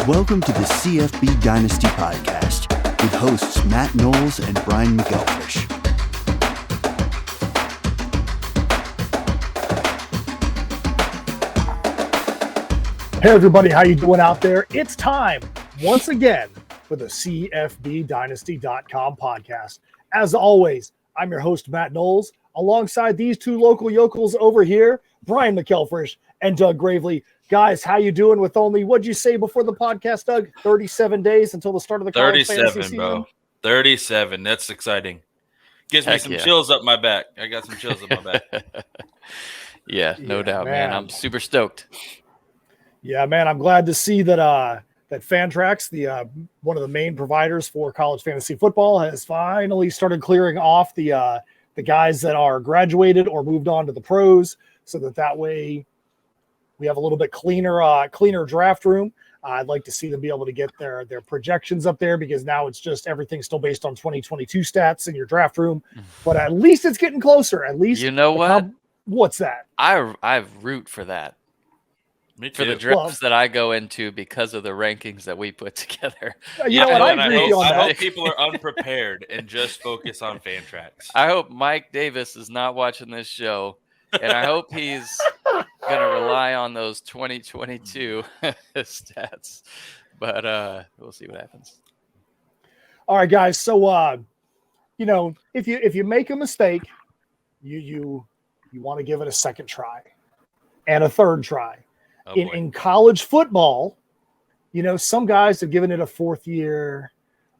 Welcome to the CFB Dynasty podcast with hosts Matt Knowles and Brian McElfish. Hey everybody, how you doing out there? It's time once again for the CFBDynasty.com podcast. As always, I'm your host Matt Knowles, alongside these two local yokels over here, Brian McElfish and Doug Gravely. Guys, how you doing with only, what'd you say before the podcast, Doug? 37 days until the start of the college fantasy season? 37, bro. 37. That's exciting. Gives me some chills up my back. I got some chills up my back. Yeah, no doubt, man. I'm super stoked. Yeah, man, I'm glad to see that that Fantrax, the one of the main providers for college fantasy football, has finally started clearing off the guys that are graduated or moved on to the pros, so that way we have a little bit cleaner draft room. I'd like to see them be able to get their projections up there, because now it's just everything's still based on 2022 stats in your draft room. But at least it's getting closer. At least, you know what? What's that? I root for that. Me too. For the drafts that I go into because of the rankings that we put together. You know what? I agree with you on that. I hope people are unprepared and just focus on Fantrax. I hope Mike Davis is not watching this show, and I hope he's going to rely on those 2022 stats. But we'll see what happens. All right, guys. So, if you make a mistake, you want to give it a second try and a third try. In college football, some guys have given it a fourth year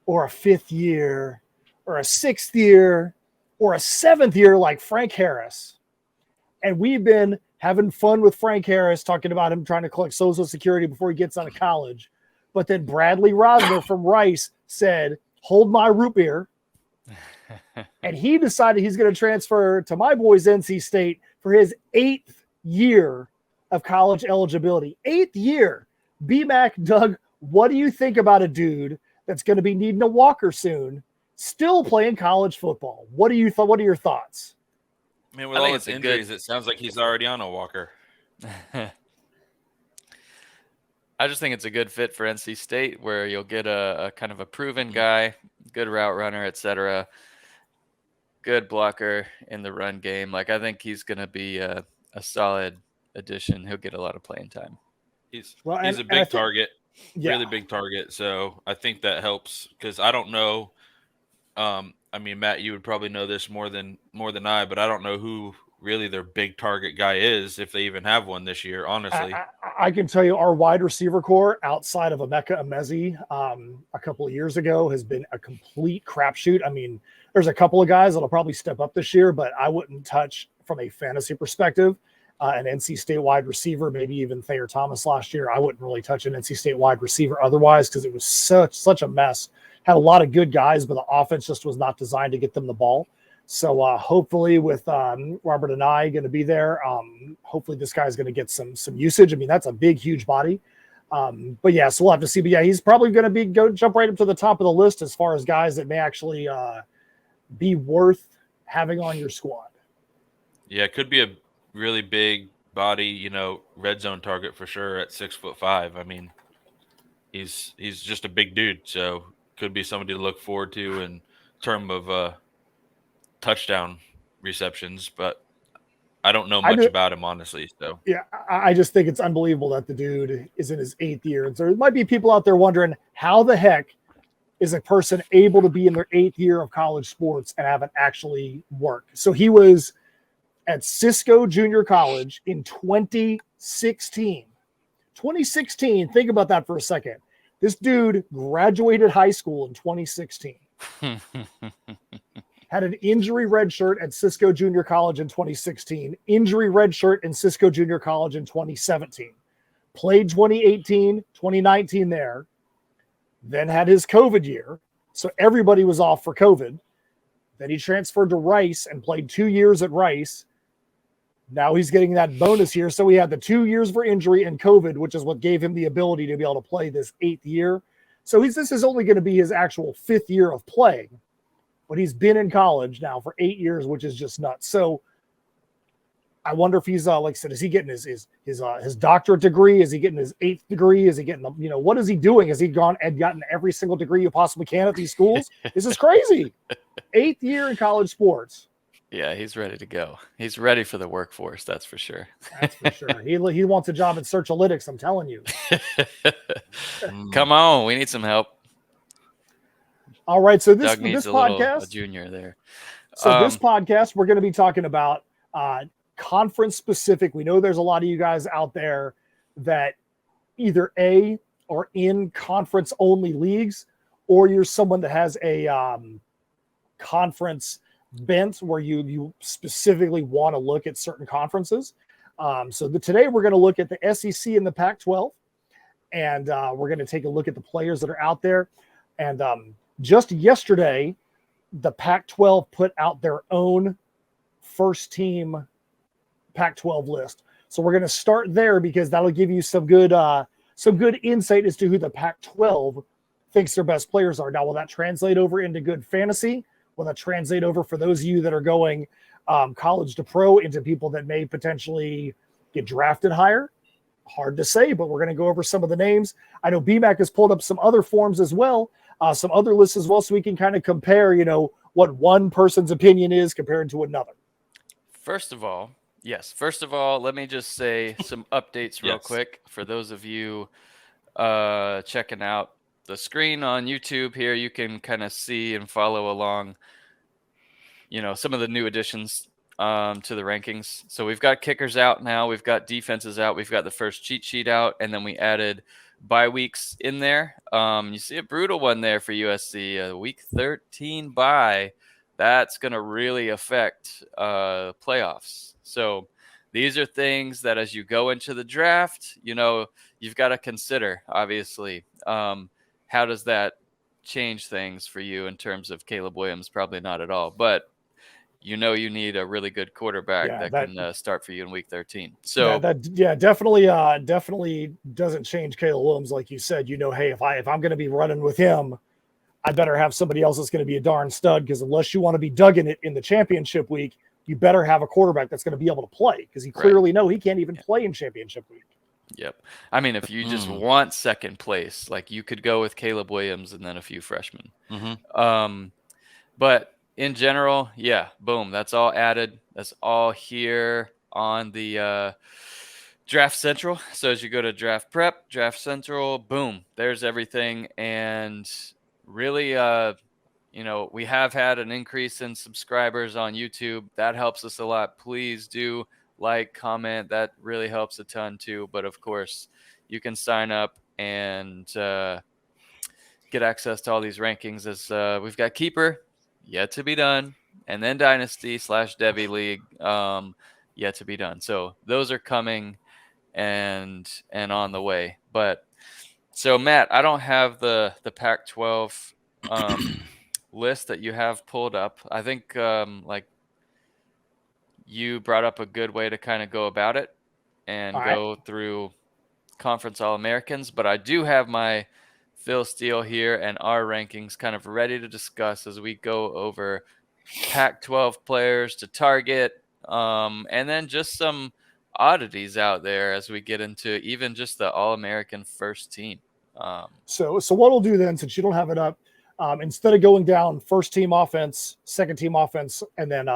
or a fifth year or a sixth year or a seventh year, like Frank Harris. And we've been having fun with Frank Harris, talking about him trying to collect Social Security before he gets out of college. But then Bradley Rosner from Rice said, hold my root beer. And he decided he's going to transfer to my boys, NC State, for his 8th year of college eligibility. 8th year. B-Mac, Doug, what do you think about a dude that's going to be needing a walker soon, still playing college football? What are your thoughts? Man, with all his injuries, it sounds like he's already on a walker. I just think it's a good fit for NC State, where you'll get a kind of a proven guy, good route runner, etc. Good blocker in the run game. Like, I think he's going to be a solid addition. He'll get a lot of playing time. He's a big target, really big target. So I think that helps, because I don't know. Matt, you would probably know this more than I, but I don't know who really their big target guy is, if they even have one this year, honestly. I can tell you our wide receiver core outside of Emeka Emezi a couple of years ago has been a complete crapshoot. I mean, there's a couple of guys that'll probably step up this year, but I wouldn't touch, from a fantasy perspective, an NC State wide receiver, maybe even Thayer Thomas last year. I wouldn't really touch an NC State wide receiver otherwise, because it was such a mess. Had a lot of good guys, but the offense just was not designed to get them the ball. So hopefully with Robert and I going to be there, hopefully this guy's going to get some usage. I mean, that's a big, huge body. But yeah, so we'll have to see. But yeah, he's probably going to jump right up to the top of the list as far as guys that may actually be worth having on your squad. Yeah, it could be a really big body, red zone target for sure at 6'5". I mean, he's just a big dude, so could be somebody to look forward to in terms of touchdown receptions. But I don't know much about him, honestly. So yeah, I just think it's unbelievable that the dude is in his 8th year, and so there might be people out there wondering, how the heck is a person able to be in their 8th year of college sports and haven't actually worked? So he was at Cisco Junior College in 2016. 2016, think about that for a second. This dude graduated high school in 2016. Had an injury red shirt at Cisco Junior College in 2016. Injury red shirt in Cisco Junior College in 2017. Played 2018, 2019 there. Then had his COVID year. So everybody was off for COVID. Then he transferred to Rice and played 2 years at Rice. Now he's getting that bonus year. So he had the 2 years for injury and COVID, which is what gave him the ability to be able to play this 8th year. So this is only going to be his actual 5th year of playing. But he's been in college now for 8 years, which is just nuts. So I wonder if he's like I said, is he getting his doctorate degree? Is he getting his 8th degree? Is he getting what is he doing? Has he gone and gotten every single degree you possibly can at these schools? This is crazy. 8th year in college sports. Yeah, he's ready to go. He's ready for the workforce. That's for sure. That's for sure. He wants a job at Searchalytics. I'm telling you. Come on, we need some help. All right, so this Doug needs podcast, a junior there. So this podcast, we're going to be talking about conference specific. We know there's a lot of you guys out there that either are in conference only leagues, or you're someone that has a conference bent where you specifically want to look at certain conferences. Today we're going to look at the SEC and the Pac-12, and we're going to take a look at the players that are out there. And just yesterday, the Pac-12 put out their own first team Pac-12 list. So we're going to start there because that'll give you some good insight as to who the Pac-12 thinks their best players are. Now, will that translate over into good fantasy? Will that translate over for those of you that are going college to pro into people that may potentially get drafted higher? Hard to say, but we're going to go over some of the names. I know BMAC has pulled up some other forms as well, some other lists as well, so we can kind of compare, what one person's opinion is compared to another. First of all, let me just say some updates real quick for those of you checking out the screen on YouTube here. You can kind of see and follow along, some of the new additions to the rankings. So we've got kickers out now. We've got defenses out. We've got the first cheat sheet out. And then we added bye weeks in there. You see a brutal one there for USC, a week 13 bye. That's going to really affect playoffs. So these are things that as you go into the draft, you've got to consider, obviously. How does that change things for you in terms of Caleb Williams? Probably not at all. But you need a really good quarterback that can start for you in week 13. So definitely doesn't change Caleb Williams, like you said. Hey, if I'm going to be running with him, I better have somebody else that's going to be a darn stud, because unless you want to be dug in it in the championship week, you better have a quarterback that's going to be able to play, because he clearly know he can't even play in championship week. Yep. I mean, if you just want second place, like you could go with Caleb Williams and then a few freshmen. But in general, boom, that's all added. That's all here on the Draft Central. So as you go to Draft Prep, Draft Central, boom, there's everything. And really, we have had an increase in subscribers on YouTube. That helps us a lot. Please do like, comment. That really helps a ton too. But of course, you can sign up and get access to all these rankings as we've got Keeper, yet to be done, and then Dynasty/Devy League, yet to be done. So those are coming and on the way. But so Matt, I don't have the Pac-12 list that you have pulled up. I think you brought up a good way to kind of go about it and go through Conference All-Americans, but I do have my Phil Steele here and our rankings kind of ready to discuss as we go over Pac-12 players to target, and then just some oddities out there as we get into even just the All-American first team. So what we'll do then, since you don't have it up, instead of going down first team offense, second team offense, and then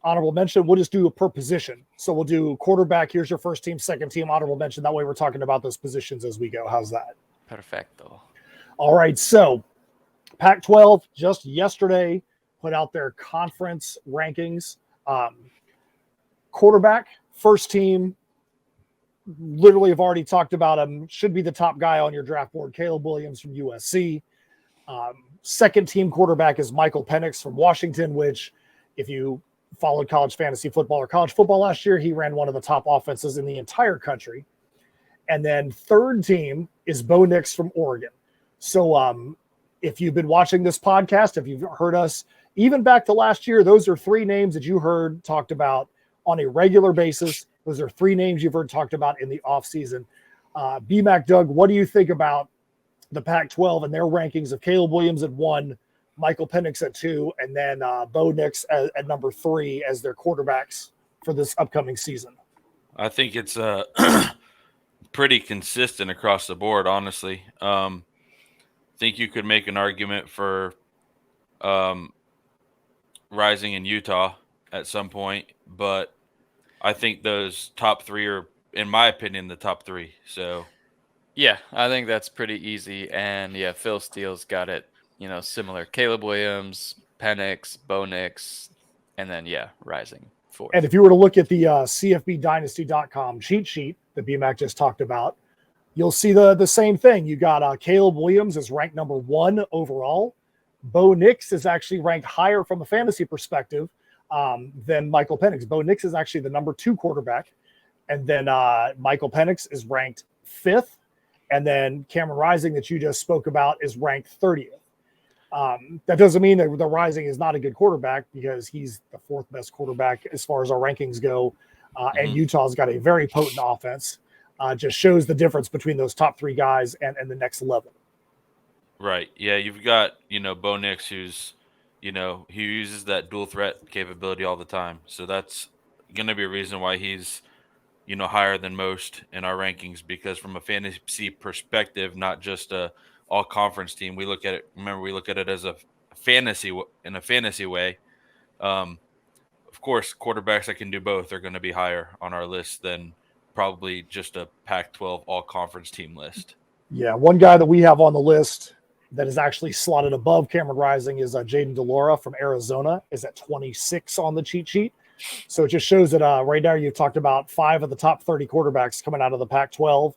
honorable mention, we'll just do a per position. So we'll do quarterback, here's your first team, second team, honorable mention. That way we're talking about those positions as we go. How's that? Perfecto. All right, so Pac-12 just yesterday put out their conference rankings. Quarterback, first team, literally have already talked about him, should be the top guy on your draft board, Caleb Williams from USC. Second team quarterback is Michael Penix from Washington, which if you followed college fantasy football or college football last year, he ran one of the top offenses in the entire country. And then third team is Bo Nix from Oregon. So if you've been watching this podcast, if you've heard us, even back to last year, those are three names that you heard talked about on a regular basis. Those are three names you've heard talked about in the offseason. BMAC, Doug, what do you think about the Pac-12 and their rankings of Caleb Williams at 1, Michael Penix at 2, and then Bo Nix at number 3 as their quarterbacks for this upcoming season? I think it's pretty consistent across the board, honestly. I think you could make an argument for rising in Utah at some point, but I think those top three are, in my opinion, the top three. So, yeah, I think that's pretty easy. And yeah, Phil Steele's got it, similar. Caleb Williams, Penix, Bo Nix, and then, rising fourth. And if you were to look at the CFBDynasty.com cheat sheet that BMAC just talked about, you'll see the same thing. You got Caleb Williams is ranked number 1 overall. Bo Nix is actually ranked higher from a fantasy perspective than Michael Penix. Bo Nix is actually the number 2 quarterback. And then Michael Penix is ranked 5th. And then Cameron Rising that you just spoke about is ranked 30th. That doesn't mean that the Rising is not a good quarterback, because he's the 4th best quarterback as far as our rankings go. And Utah's got a very potent offense. Just shows the difference between those top 3 guys and the next level. Right. Yeah, you've got, Bo Nix, who's, he uses that dual threat capability all the time. So that's going to be a reason why he's, higher than most in our rankings, because from a fantasy perspective, not just a all conference team, we look at it as a fantasy way. Of course, quarterbacks that can do both are going to be higher on our list than probably just a Pac-12 all conference team list. Yeah. One guy that we have on the list that is actually slotted above Cameron Rising is Jaden DeLaura from Arizona, is at 26 on the cheat sheet. So it just shows that right now you've talked about 5 of the top 30 quarterbacks coming out of the Pac-12.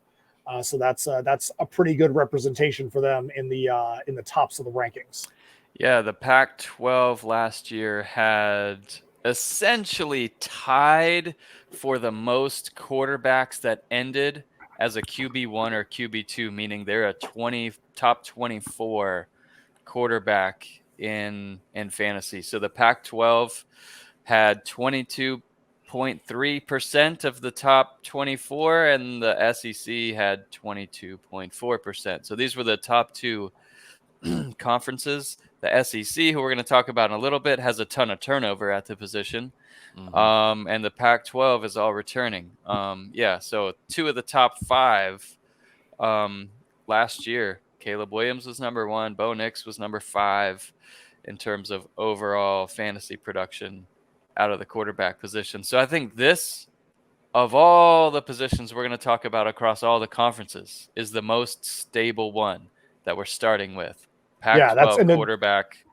So that's a pretty good representation for them in the tops of the rankings. Yeah, the Pac-12 last year had essentially tied for the most quarterbacks that ended as a QB1 or QB2, meaning they're a top 24 quarterback in fantasy. So the Pac-12 had 22.3% of the top 24, and the SEC had 22.4%. So these were the top 2 conferences. The SEC, who we're going to talk about in a little bit, has a ton of turnover at the position. And the Pac-12 is all returning. So 2 of the top 5 last year, Caleb Williams was number 1, Bo Nix was number 5 in terms of overall fantasy production out of the quarterback position. So I think this, of all the positions we're going to talk about across all the conferences, is the most stable one that we're starting with. Pac-12 quarterback.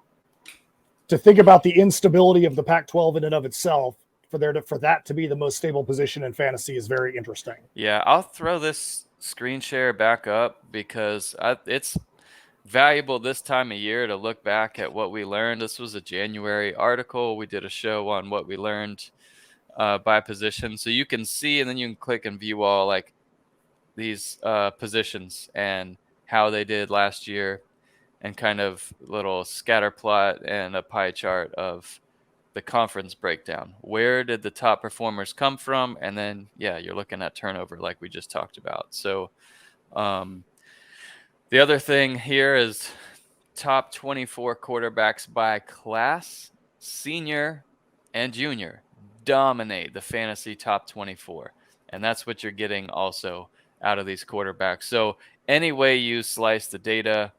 To think about the instability of the Pac-12 in and of itself, for that to be the most stable position in fantasy is very interesting. Yeah, I'll throw this screen share back up because it's valuable this time of year to look back at what we learned. This was a January article. We did a show on what we learned by position. So you can see, and then you can click and view all like these positions and how they did last year, and kind of little scatter plot and a pie chart of the conference breakdown. Where did the top performers come from? And then, you're looking at turnover like we just talked about. So the other thing here is top 24 quarterbacks by class, senior and junior, dominate the fantasy top 24. And that's what you're getting also out of these quarterbacks. So any way you slice the data,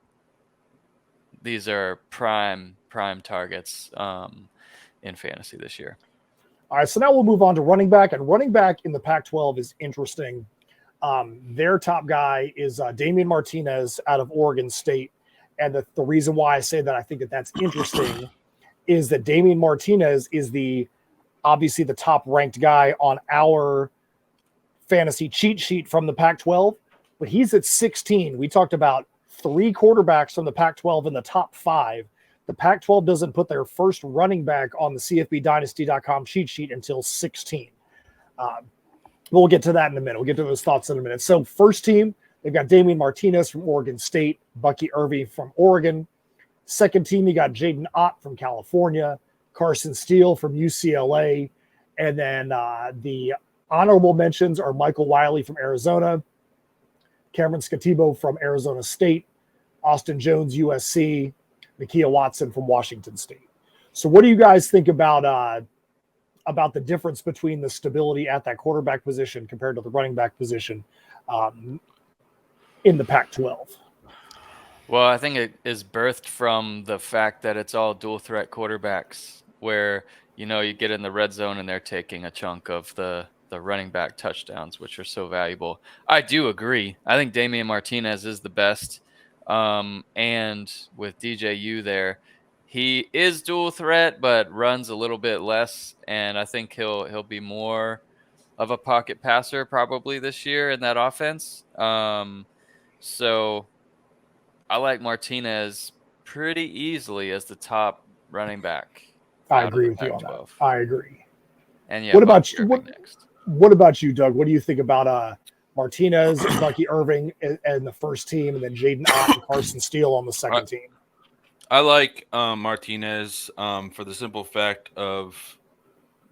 these are prime targets in fantasy this year. All right, so now we'll move on to running back. And running back in the Pac-12 is interesting. Their top guy is Damian Martinez out of Oregon State. And the reason why I say that I think that's interesting is that Damian Martinez is obviously the top ranked guy on our fantasy cheat sheet from the Pac-12, but he's at 16. We talked about 3 quarterbacks from the Pac-12 in the top 5. The Pac-12 doesn't put their first running back on the CFBDynasty.com cheat sheet until 16. We'll get to that in a minute. We'll get to those thoughts in a minute. So first team, they've got Damian Martinez from Oregon State, Bucky Irving from Oregon. Second team, you got Jaden Ott from California, Carson Steele from UCLA. And then the honorable mentions are Michael Wiley from Arizona, Cameron Scatibo from Arizona State, Austin Jones, USC, Nakia Watson from Washington State. So what do you guys think about about the difference between the stability at that quarterback position compared to the running back position in the Pac-12? Well, I think it is birthed from the fact that it's all dual threat quarterbacks where, you get in the red zone and they're taking a chunk of the running back touchdowns, which are so valuable. I do agree. I think Damian Martinez is the best. And with DJU there, he is dual threat, but runs a little bit less. And I think he'll be more of a pocket passer probably this year in that offense. So I like Martinez pretty easily as the top running back. I agree with you on that. I agree. And yeah, what about you? Next. What about you, Doug? What do you think about Martinez, Bucky Irving, and the first team, and then Jaden Ott and Carson Steele on the second team? I like Martinez for the simple fact of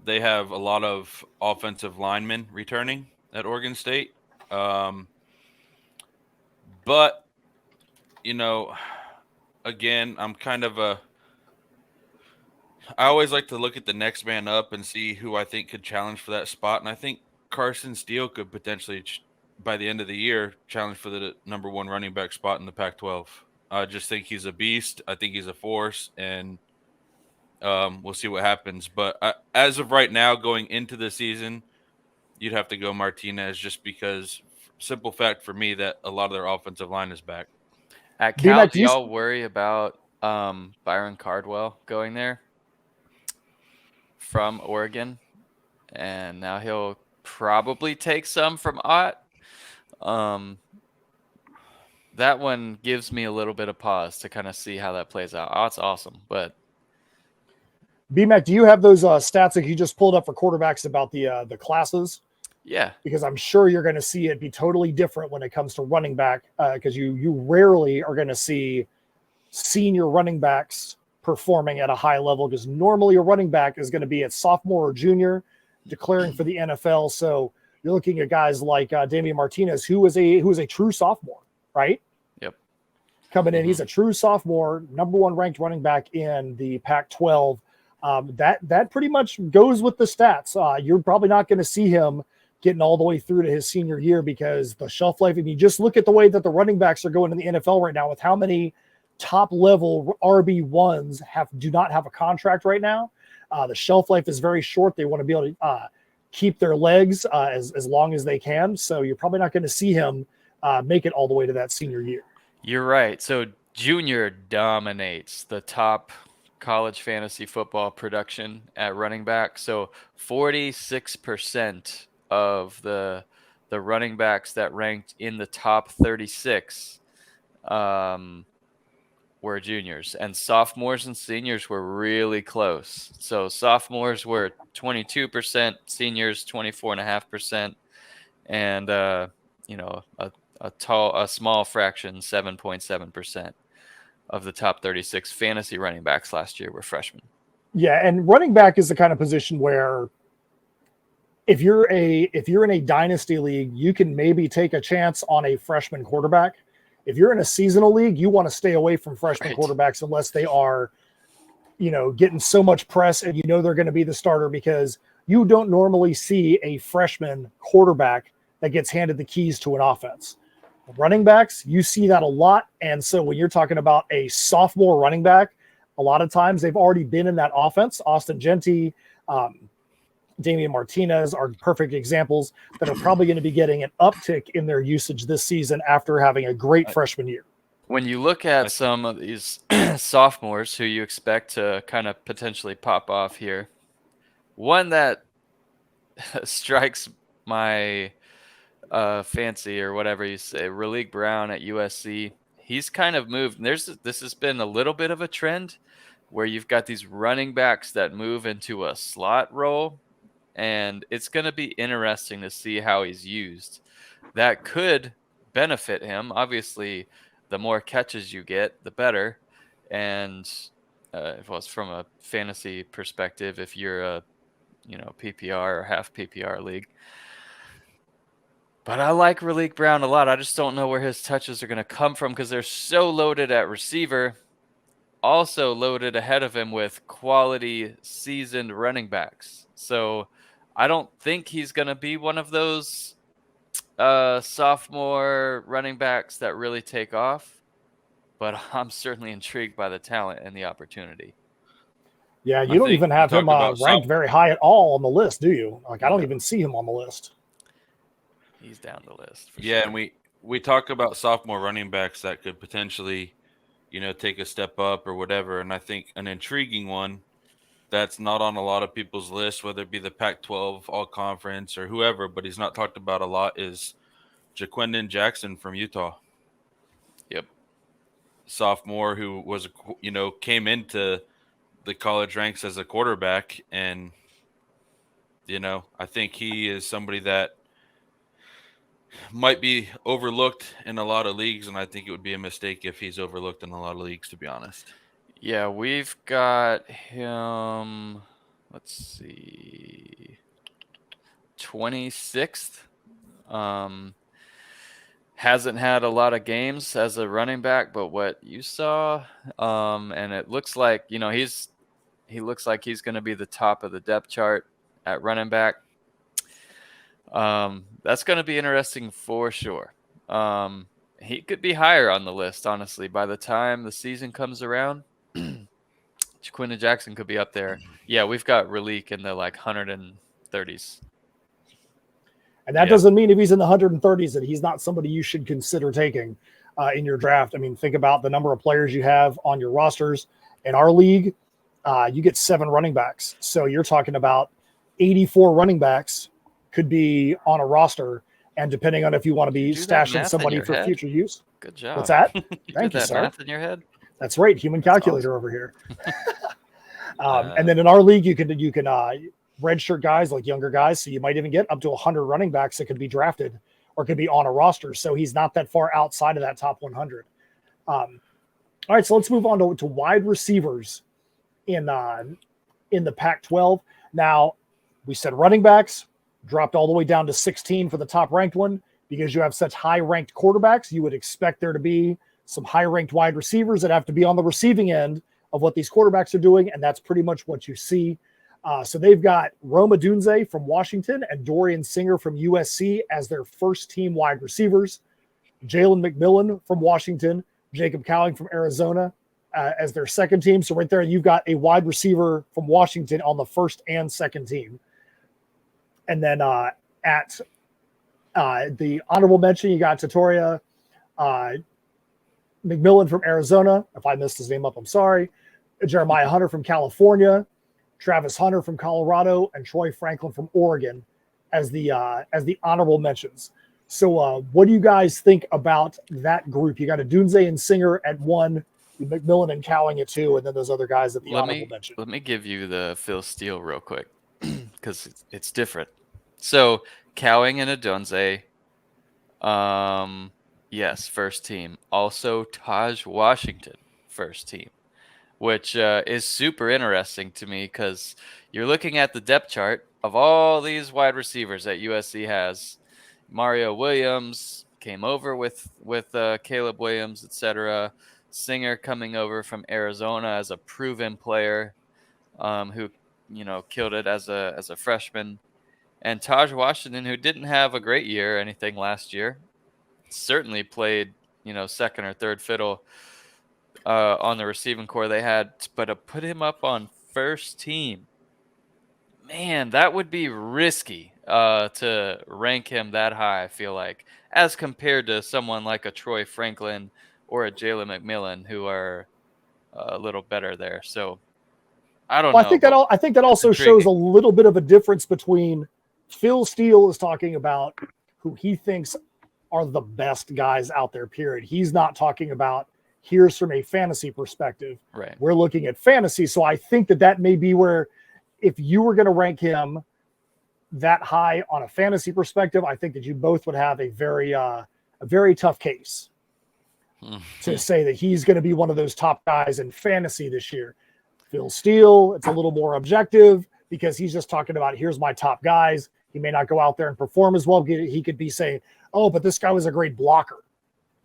they have a lot of offensive linemen returning at Oregon State. But, again, I'm kind of I always like to look at the next man up and see who I think could challenge for that spot. And I think Carson Steele could potentially, by the end of the year, challenge for the number one running back spot in the Pac-12. I just think he's a beast. I think he's a force, and we'll see what happens. But as of right now, going into the season, you'd have to go Martinez just because, simple fact for me, that a lot of their offensive line is back. At Cal, do y'all worry about Byron Cardwell going there from Oregon? And now he'll probably take some from Ott. That one gives me a little bit of pause to kind of see how that plays out. Ott's awesome, but BMAC, do you have those stats that you just pulled up for quarterbacks about the classes? Yeah, because I'm sure you're going to see it be totally different when it comes to running back, because you rarely are going to see senior running backs performing at a high level, because normally a running back is going to be at sophomore or junior declaring for the NFL. So you're looking at guys like Damian Martinez, who is a true sophomore, right? Yep. Coming in, he's a true sophomore, number one ranked running back in the Pac-12. That pretty much goes with the stats. You're probably not going to see him getting all the way through to his senior year because the shelf life, and you just look at the way that the running backs are going in the NFL right now with how many top level RB1s do not have a contract right now. The shelf life is very short. They want to be able to keep their legs as long as they can. So you're probably not going to see him make it all the way to that senior year. You're right. So junior dominates the top college fantasy football production at running back. So 46% of the running backs that ranked in the top 36 were juniors, and sophomores and seniors were really close. So sophomores were 22%, seniors 24.5%, and a small fraction, 7.7% of the top 36 fantasy running backs last year were freshmen. Yeah, and running back is the kind of position where if you're in a dynasty league, you can maybe take a chance on a freshman quarterback. If you're in a seasonal league, you want to stay away from freshman quarterbacks unless they are, getting so much press and they're going to be the starter, because you don't normally see a freshman quarterback that gets handed the keys to an offense. Running backs, you see that a lot. And so when you're talking about a sophomore running back, a lot of times they've already been in that offense. Austin Genty, Damian Martinez are perfect examples that are probably going to be getting an uptick in their usage this season after having a great freshman year. When you look at some of these sophomores who you expect to kind of potentially pop off here, one that strikes my fancy, or whatever you say, Raleigh Brown at USC, he's kind of moved. This has been a little bit of a trend where you've got these running backs that move into a slot role, and it's going to be interesting to see how he's used. That could benefit him. Obviously, the more catches you get, the better. And if it was from a fantasy perspective, if you're a PPR or half PPR league. But I like Raleigh Brown a lot. I just don't know where his touches are going to come from because they're so loaded at receiver. also loaded ahead of him with quality seasoned running backs. So I don't think he's going to be one of those sophomore running backs that really take off, but I'm certainly intrigued by the talent and the opportunity. Yeah, you don't even have him ranked very high at all on the list, do you? Like, I don't even see him on the list. He's down the list. Yeah, sure. and we talk about sophomore running backs that could potentially, take a step up or whatever. And I think an intriguing one that's not on a lot of people's list, whether it be the Pac-12 all-conference or whoever, but he's not talked about a lot, is Jaquindon Jackson from Utah. Yep. Sophomore who was, came into the college ranks as a quarterback. And, I think he is somebody that might be overlooked in a lot of leagues. And I think it would be a mistake if he's overlooked in a lot of leagues, to be honest. Yeah, we've got him, let's see, 26th. Hasn't had a lot of games as a running back, but what you saw, and it looks like, he looks like he's going to be the top of the depth chart at running back. That's going to be interesting for sure. He could be higher on the list, honestly, by the time the season comes around. Jaquindon Jackson could be up there. Yeah, we've got Raleek in the 130s. And that doesn't mean if he's in the 130s that he's not somebody you should consider taking in your draft. I mean, think about the number of players you have on your rosters. In our league, you get 7 running backs. So you're talking about 84 running backs could be on a roster. And depending on if you want to be stashing somebody for future use. Good job. What's that? Thank you, sir. Math in your head? That's right. Human calculator over here. And then in our league, you can redshirt guys, like younger guys. So you might even get up to 100 running backs that could be drafted or could be on a roster. So he's not that far outside of that top 100. All right. So let's move on to wide receivers in the Pac-12. Now, we said running backs dropped all the way down to 16 for the top ranked one because you have such high ranked quarterbacks. You would expect there to be some high ranked wide receivers that have to be on the receiving end of what these quarterbacks are doing. And that's pretty much what you see. So they've got Rome Odunze from Washington and Dorian Singer from USC as their first team wide receivers. Jalen McMillan from Washington, Jacob Cowing from Arizona as their second team. So right there, you've got a wide receiver from Washington on the first and second team. And then at the honorable mention, you got Tatoria McMillan from Arizona. If I missed his name up, I'm sorry. Jeremiah Hunter from California, Travis Hunter from Colorado, and Troy Franklin from Oregon as the honorable mentions. So what do you guys think about that group? You got Odunze and Singer at 1, McMillan and Cowing at 2, and then those other guys at the honorable mention. Let me give you the Phil Steele real quick because it's different. So Cowing and Odunze, yes, first team. Also Taj Washington, first team, which is super interesting to me because you're looking at the depth chart of all these wide receivers that USC has. Mario Williams came over with Caleb Williams, etc. Singer coming over from Arizona as a proven player who killed it as a freshman. And Taj Washington, who didn't have a great year or anything last year, certainly played, second or third fiddle on the receiving core they had. But to put him up on first team, man, that would be risky to rank him that high, I feel like, as compared to someone like a Troy Franklin or a Jalen McMillan, who are a little better there. So I don't know. I think that also shows a little bit of a difference between Phil Steele is talking about who he thinks are the best guys out there, period. He's not talking about here's from a fantasy perspective. Right. We're looking at fantasy. So I think that may be where, if you were going to rank him that high on a fantasy perspective, I think that you both would have a very tough case to say that he's going to be one of those top guys in fantasy this year. Phil Steele, it's a little more objective because he's just talking about here's my top guys. He may not go out there and perform as well. He could be saying, oh, but this guy was a great blocker.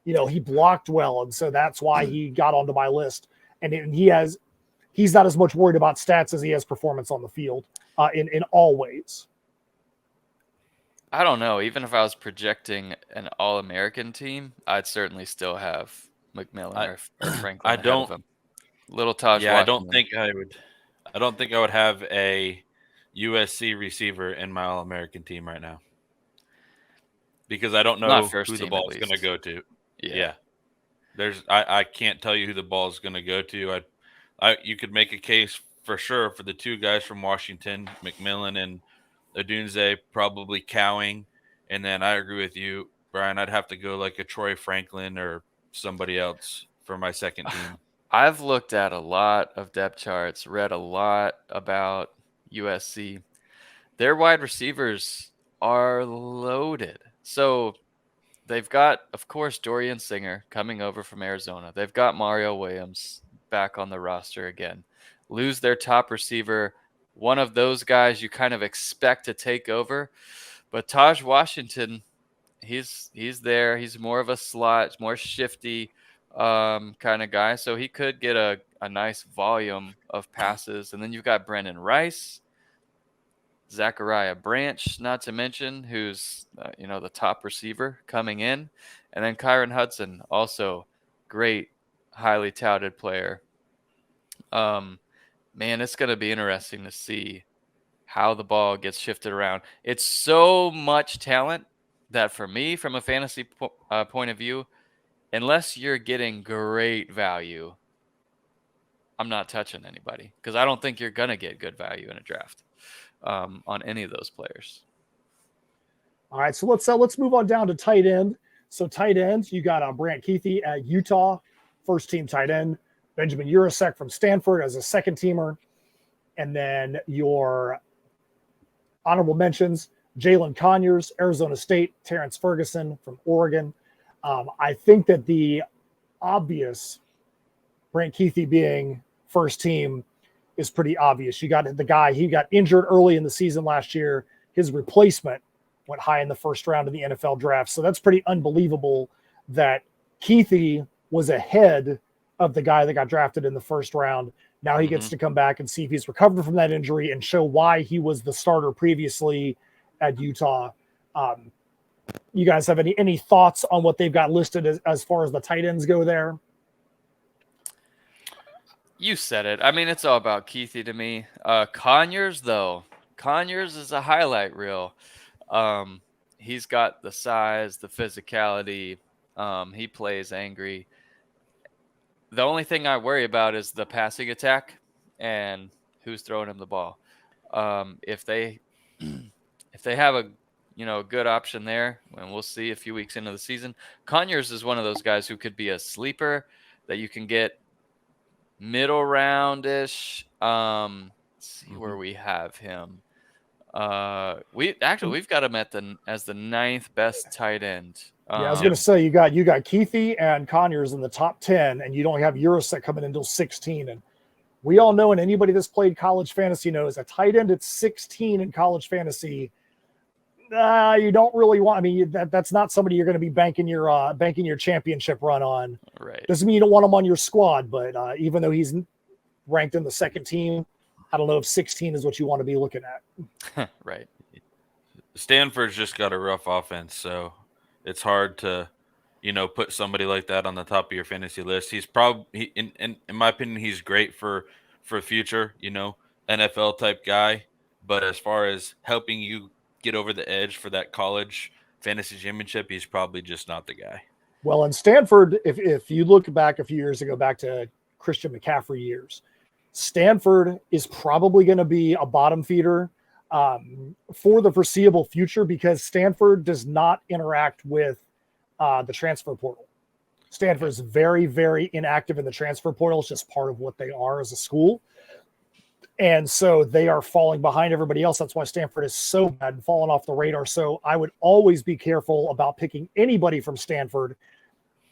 He blocked well, and so that's why he got onto my list and he's not as much worried about stats as he has performance on the field in all ways. I don't know. Even if I was projecting an All-American team, I'd certainly still have McMillan or Franklin ahead of him. Little Taj Washington. I don't think I would have a USC receiver in my All-American team right now because I don't know who the ball is going to go to. Yeah. I can't tell you who the ball is going to go to. You could make a case for sure for the two guys from Washington, McMillan and Odunze, probably Cowing. And then I agree with you, Brian. I'd have to go like a Troy Franklin or somebody else for my second team. I've looked at a lot of depth charts, read a lot about USC. Their wide receivers are loaded. So they've got, of course, Dorian Singer coming over from Arizona. They've got Mario Williams back on the roster again. Lose their top receiver, one of those guys you kind of expect to take over. But Taj Washington, he's there. He's more of a slot, more shifty kind of guy. So he could get a nice volume of passes. And then you've got Brendan Rice, Zachariah Branch, not to mention, who's the top receiver coming in. And then Kyron Hudson, also great, highly touted player. Man, it's going to be interesting to see how the ball gets shifted around. It's so much talent that for me, from a fantasy point of view, unless you're getting great value, I'm not touching anybody because I don't think you're going to get good value in a draft on any of those players. All right, so let's move on down to tight end. So tight ends, you got Brant Keithy at Utah, first team tight end. Benjamin Urasek from Stanford as a second teamer. And then your honorable mentions, Jalen Conyers, Arizona State, Terrence Ferguson from Oregon. I think that the obvious Brant Keithy being first team is pretty obvious. You got the guy, he got injured early in the season last year. His replacement went high in the first round of the NFL draft. So that's pretty unbelievable that Keithy was ahead of the guy that got drafted in the first round. Now he gets to come back and see if he's recovered from that injury and show why he was the starter previously at Utah. You guys have any thoughts on what they've got listed as far as the tight ends go there? You said it. I mean, it's all about Keithy to me. Conyers, though. Conyers is a highlight reel. He's got the size, the physicality. He plays angry. The only thing I worry about is the passing attack and who's throwing him the ball. If they have a good option there, and we'll see a few weeks into the season. Conyers is one of those guys who could be a sleeper that you can get middle roundish. Let's see where we have him. We've got him as the 9th best tight end. I was going to say you got Keithy and Conyers in the top 10, and you don't have Urasek coming until 16. And we all know, and anybody that's played college fantasy knows, a tight end at 16 in college fantasy, you don't really want. I mean, that's not somebody you're going to be banking your championship run on. Right. Doesn't mean you don't want him on your squad, but even though he's ranked in the second team, I don't know if 16 is what you want to be looking at. Right. Stanford's just got a rough offense, so it's hard to, put somebody like that on the top of your fantasy list. He's probably, in my opinion, he's great for future, NFL type guy. But as far as helping you get over the edge for that college fantasy championship, he's probably just not the guy. Well, in Stanford, if you look back a few years ago, back to Christian McCaffrey years, Stanford is probably going to be a bottom feeder for the foreseeable future because Stanford does not interact with the transfer portal. Stanford is very, very inactive in the transfer portal. It's just part of what they are as a school. And so they are falling behind everybody else. That's why Stanford is so bad and falling off the radar. So I would always be careful about picking anybody from Stanford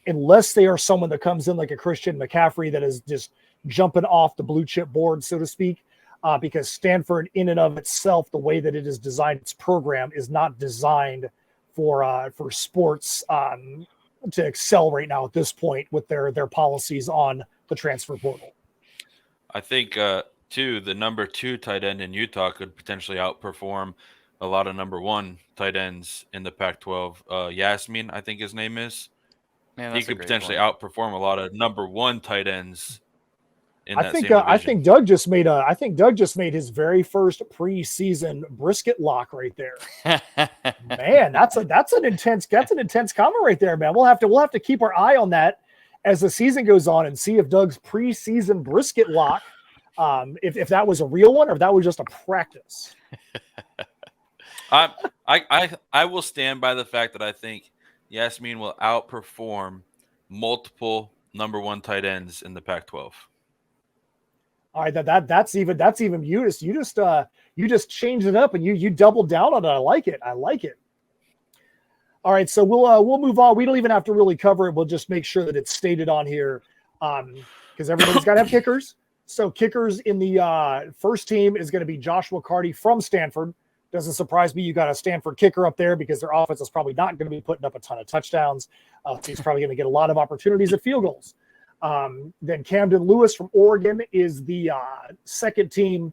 unless they are someone that comes in like a Christian McCaffrey that is just jumping off the blue chip board, so to speak, because Stanford in and of itself, the way that it is designed, its program is not designed for sports to excel right now at this point with their policies on the transfer portal. I think too, the number 2 tight end in Utah could potentially outperform a lot of number 1 tight ends in the Pac-12. Yasmin, I think his name is. Man, He that's a could great potentially point. outperform a lot of number 1 tight ends in I that think same division. I think Doug just made his very first preseason brisket lock right there. Man, that's an intense comment right there, man. We'll have to keep our eye on that as the season goes on and see if Doug's preseason brisket lock, if that was a real one or if that was just a practice. I will stand by the fact that I think Yasmin will outperform multiple number 1 tight ends in the Pac-12. All right, that's even you just changed it up and you doubled down on it. I like it. All right, so we'll move on. We don't even have to really cover it. We'll just make sure that it's stated on here because everybody's got to have kickers. So kickers in the first team is going to be Joshua Carty from Stanford. Doesn't surprise me. You got a Stanford kicker up there because their offense is probably not going to be putting up a ton of touchdowns. So he's probably going to get a lot of opportunities at field goals. Then Camden Lewis from Oregon is the second team.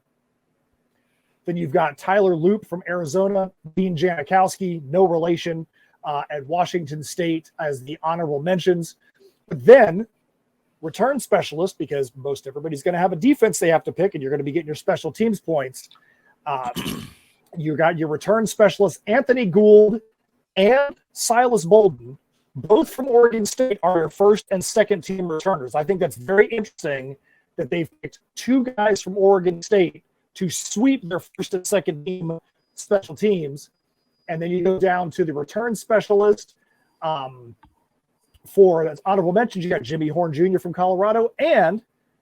Then you've got Tyler Loop from Arizona, Dean Janikowski, no relation, at Washington State as the honorable mentions. But then return specialist, because most everybody's going to have a defense they have to pick, and you're going to be getting your special teams points. You got your return specialist, Anthony Gould and Silas Bolden, both from Oregon State, are your first and second team returners. I think that's very interesting that they've picked 2 guys from Oregon State to sweep their first and second team special teams. And then you go down to the return specialist. For that's honorable mentions, you got Jimmy Horn Jr. from Colorado and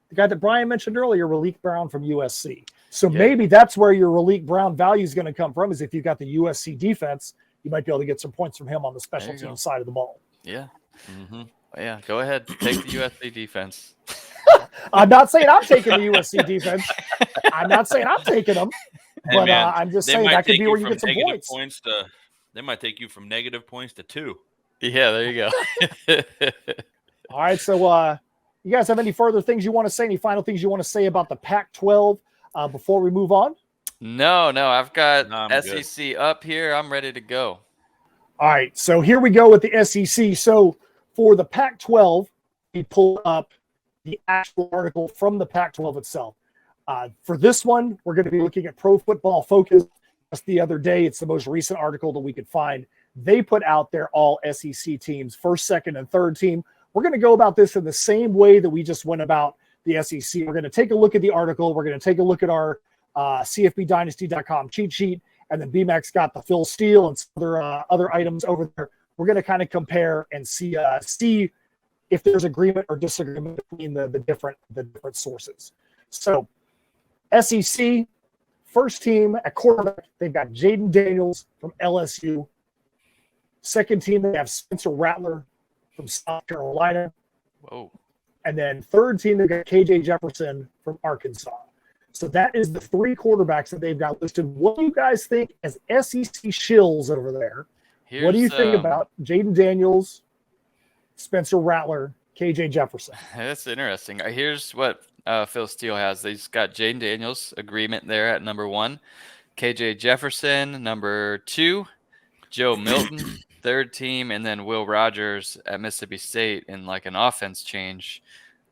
the guy that Brian mentioned earlier, Raleek Brown from USC. So maybe that's where your Raleek Brown value is going to come from, is if you've got the USC defense, you might be able to get some points from him on the special team side of the ball. Yeah. Mm-hmm. Yeah, go ahead. Take the USC defense. I'm not saying I'm taking the USC defense. I'm not saying I'm taking them. But I'm just saying that could be where you get some points. They might take you from negative points to 2. Yeah, there you go. All right, so you guys have any further things you want to say? Any final things you want to say about the Pac-12 before we move on? No, I've got SEC good. Up here. I'm ready to go. All right, so here we go with the SEC. So for the Pac-12, we pull up the actual article from the Pac-12 itself. For this one, we're going to be looking at Pro Football Focus. Just the other day, it's the most recent article that we could find. They put out their all SEC teams, first, second, and third team. We're going to go about this in the same way that we just went about the SEC. We're going to take a look at the article. We're going to take a look at our CFBDynasty.com cheat sheet, and then BMAX got the Phil Steele and some other items over there. We're going to kind of compare and see if there's agreement or disagreement between the different sources. So SEC, first team at quarterback, they've got Jaden Daniels from LSU. Second team, they have Spencer Rattler from South Carolina. Whoa. And then third team, they've got KJ Jefferson from Arkansas. So that is the 3 quarterbacks that they've got listed. What do you guys think as SEC shills over there? What do you think about Jaden Daniels, Spencer Rattler, KJ Jefferson? That's interesting. Here's what Phil Steele has. He's got Jaden Daniels agreement there at number 1, KJ Jefferson number 2, Joe Milton third team, and then Will Rogers at Mississippi State in like an offense change,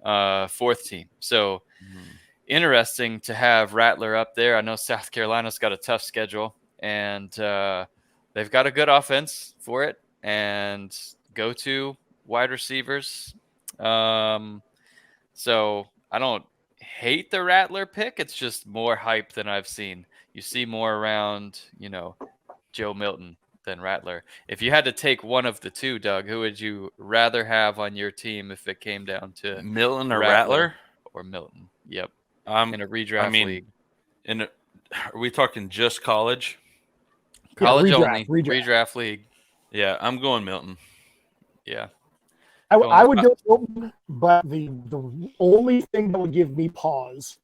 fourth team. So interesting to have Rattler up there. I know South Carolina's got a tough schedule, and they've got a good offense for it and go-to wide receivers. So I don't hate the Rattler pick. It's just more hype than I've seen. You see more around, Joe Milton than Rattler. If you had to take one of the two, Doug, who would you rather have on your team if it came down to Milton or Rattler? Or Milton? Yep. In a redraft league. Are we talking just college? College only. Redraft league. Yeah, I'm going Milton. Yeah. I would go Milton, but the only thing that would give me pause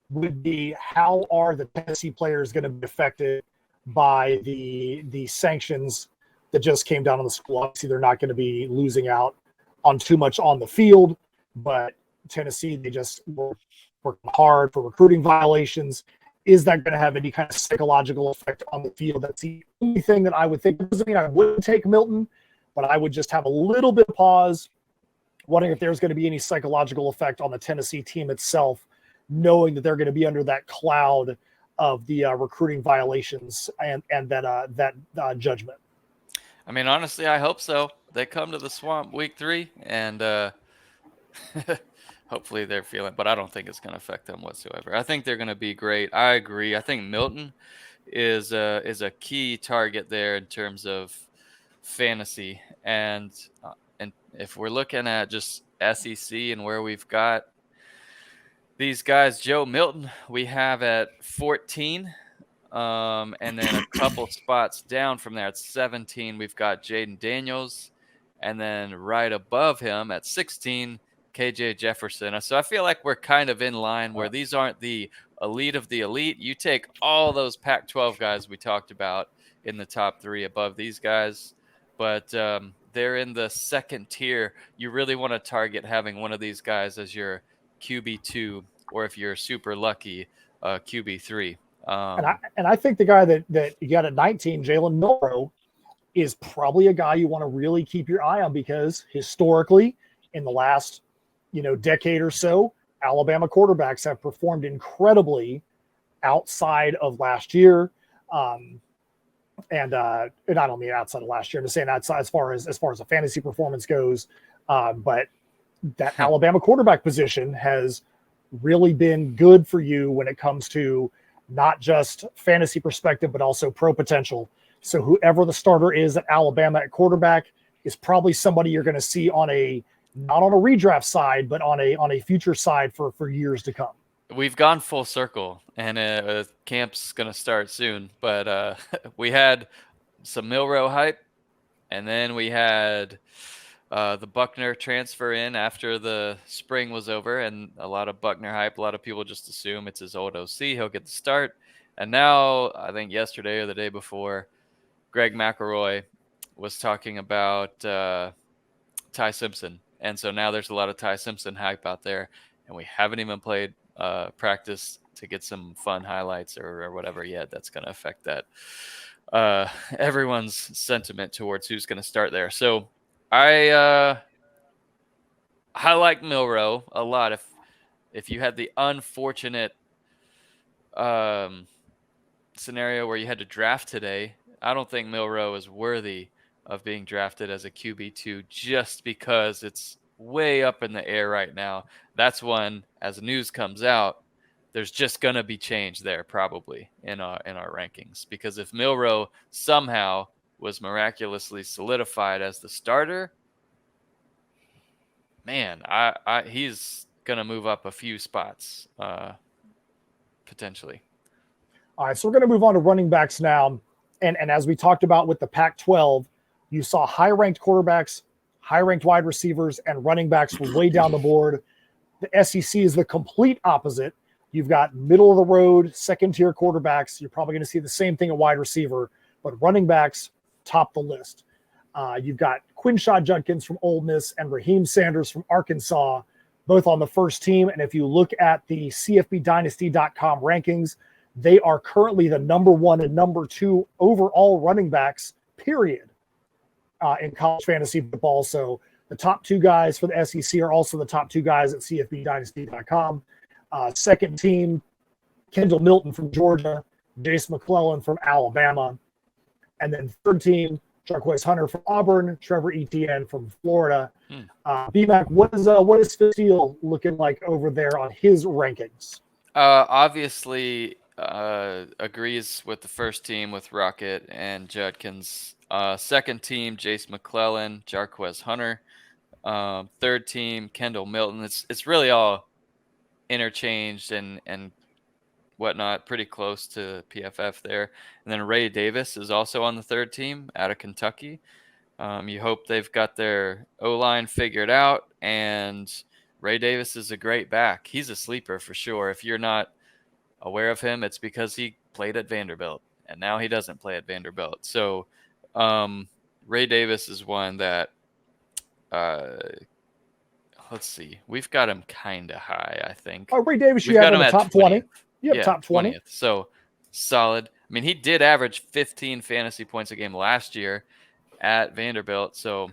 would be how are the Tennessee players going to be affected by the sanctions that just came down on the school. Obviously, they're not going to be losing out on too much on the field, but Tennessee, they just were working hard for recruiting violations. Is that going to have any kind of psychological effect on the field? That's the only thing that I would think. It doesn't mean I wouldn't take Milton, but I would just have a little bit of pause, wondering if there's going to be any psychological effect on the Tennessee team itself, knowing that they're going to be under that cloud of the recruiting violations and that judgment. I mean, honestly, I hope so. They come to the Swamp week 3, and hopefully they're feeling, but I don't think it's going to affect them whatsoever. I think they're going to be great. I agree. I think Milton is a key target there in terms of fantasy, and if we're looking at just SEC and where we've got these guys, Joe Milton, we have at 14. And then a couple spots down from there at 17, we've got Jaden Daniels. And then right above him at 16, KJ Jefferson. So I feel like we're kind of in line where these aren't the elite of the elite. You take all those Pac-12 guys we talked about in the top 3 above these guys, but they're in the second tier. You really want to target having one of these guys as your QB2, or if you're super lucky, QB3. And I think the guy that you got at 19, Jalen Milroe, is probably a guy you want to really keep your eye on, because historically, in the last decade or so, Alabama quarterbacks have performed incredibly outside of last year. And I don't mean outside of last year, I'm just saying outside as far as a fantasy performance goes. But that Alabama quarterback position has really been good for you when it comes to not just fantasy perspective, but also pro potential. So whoever the starter is at Alabama at quarterback is probably somebody you're going to see on not on a redraft side, but on a future side for years to come. We've gone full circle, and camp's going to start soon. But we had some Milroe hype, and then we had the Buckner transfer in after the spring was over, and a lot of Buckner hype. A lot of people just assume it's his old OC. He'll get the start. And now, I think yesterday or the day before, Greg McElroy was talking about Ty Simpson. And so now there's a lot of Ty Simpson hype out there, and we haven't even played practice to get some fun highlights or whatever yet. That's going to affect that everyone's sentiment towards who's going to start there. So I like Milroe a lot. If you had the unfortunate scenario where you had to draft today, I don't think Milroe is worthy of being drafted as a QB2 just because it's way up in the air right now. That's one, as news comes out, there's just going to be change there probably in our rankings, because if Milroe somehow was miraculously solidified as the starter, man, he's going to move up a few spots potentially. All right, so we're going to move on to running backs now. And as we talked about with the Pac-12, you saw high-ranked quarterbacks, high-ranked wide receivers, and running backs were way down the board. The SEC is the complete opposite. You've got middle-of-the-road, second-tier quarterbacks. You're probably going to see the same thing at wide receiver, but running backs top the list. You've got Quinshad Judkins from Ole Miss and Raheem Sanders from Arkansas, both on the first team. And if you look at the CFBDynasty.com rankings, they are currently the number 1 and number 2 overall running backs, period, in college fantasy football. So the top 2 guys for the SEC are also the top 2 guys at CFBDynasty.com. Second team, Kendall Milton from Georgia, Jace McClellan from Alabama. And then third team, Jarquez Hunter from Auburn, Trevor Etienne from Florida. BMAC, what is Phil looking like over there on his rankings? Obviously, agrees with the first team with Rocket and Judkins. Second team, Jace McClellan, Jarquez Hunter. Third team, Kendall Milton. It's really all interchanged and whatnot, pretty close to PFF there. And then Ray Davis is also on the third team out of Kentucky. You hope they've got their O-line figured out, and Ray Davis is a great back. He's a sleeper for sure. If you're not aware of him, it's because he played at Vanderbilt, and now he doesn't play at Vanderbilt. So Ray Davis is one that let's see. We've got him kind of high, I think. Oh, Ray Davis, We've you have got in him the at top 20. You have top 20. 20th. So solid. I mean, he did average 15 fantasy points a game last year at Vanderbilt. So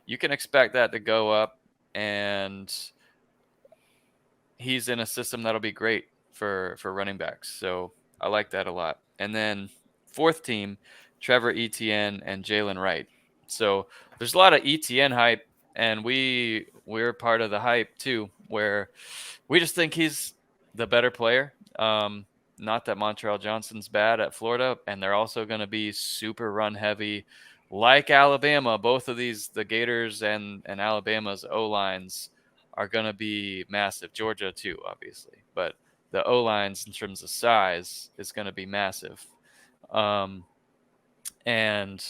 you can expect that to go up, and he's in a system that'll be great for running backs. So I like that a lot. And then fourth team, Trevor Etienne and Jalen Wright. So there's a lot of Etienne hype, and we're part of the hype too, where we just think he's the better player. Not that Montreal Johnson's bad at Florida, and they're also going to be super run heavy, like Alabama. Both of these, the Gators and Alabama's O-lines, are going to be massive. Georgia too, obviously, but the O-lines in terms of size is going to be massive, and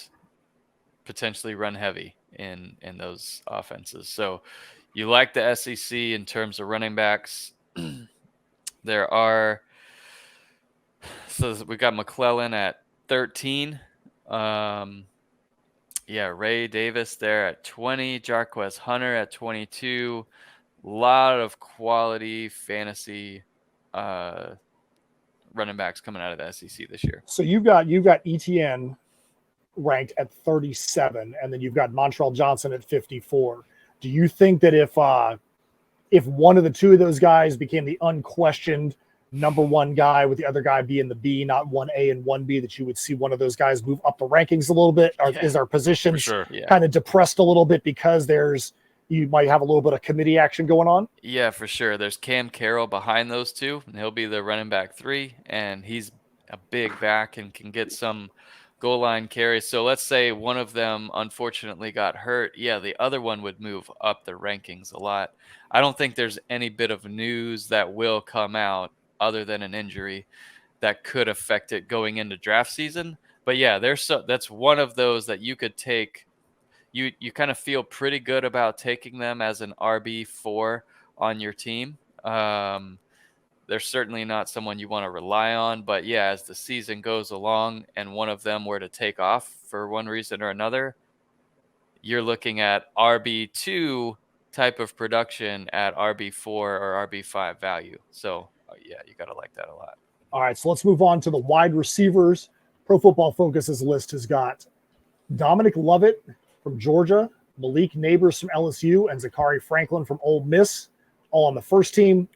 potentially run heavy in those offenses. So you like the SEC in terms of running backs. So we got McClellan at 13. Ray Davis there at 20. Jarquez Hunter at 22. A lot of quality fantasy running backs coming out of the SEC this year. So you've got ETN ranked at 37, and then you've got Montreal Johnson at 54. Do you think that if one of the two of those guys became the unquestioned number one guy, with the other guy being the B, not 1A and 1B, that you would see one of those guys move up the rankings a little bit? Or is our positions kind of depressed a little bit because you might have a little bit of committee action going on? Yeah, for sure. There's Cam Carroll behind those two, and he'll be the running back 3, and he's a big back and can get some goal line carries. So let's say one of them unfortunately got hurt. Yeah, the other one would move up the rankings a lot. I don't think there's any bit of news that will come out other than an injury that could affect it going into draft season. But yeah, that's one of those that you could take. You kind of feel pretty good about taking them as an RB4 on your team. They're certainly not someone you want to rely on, but yeah, as the season goes along and one of them were to take off for one reason or another, you're looking at RB2 type of production at RB4 or RB5 value. So yeah, you got to like that a lot. All right, so let's move on to the wide receivers. Pro Football Focus's list has got Dominic Lovett from Georgia, Malik Neighbors from LSU, and Zachary Franklin from Ole Miss, all on the first team.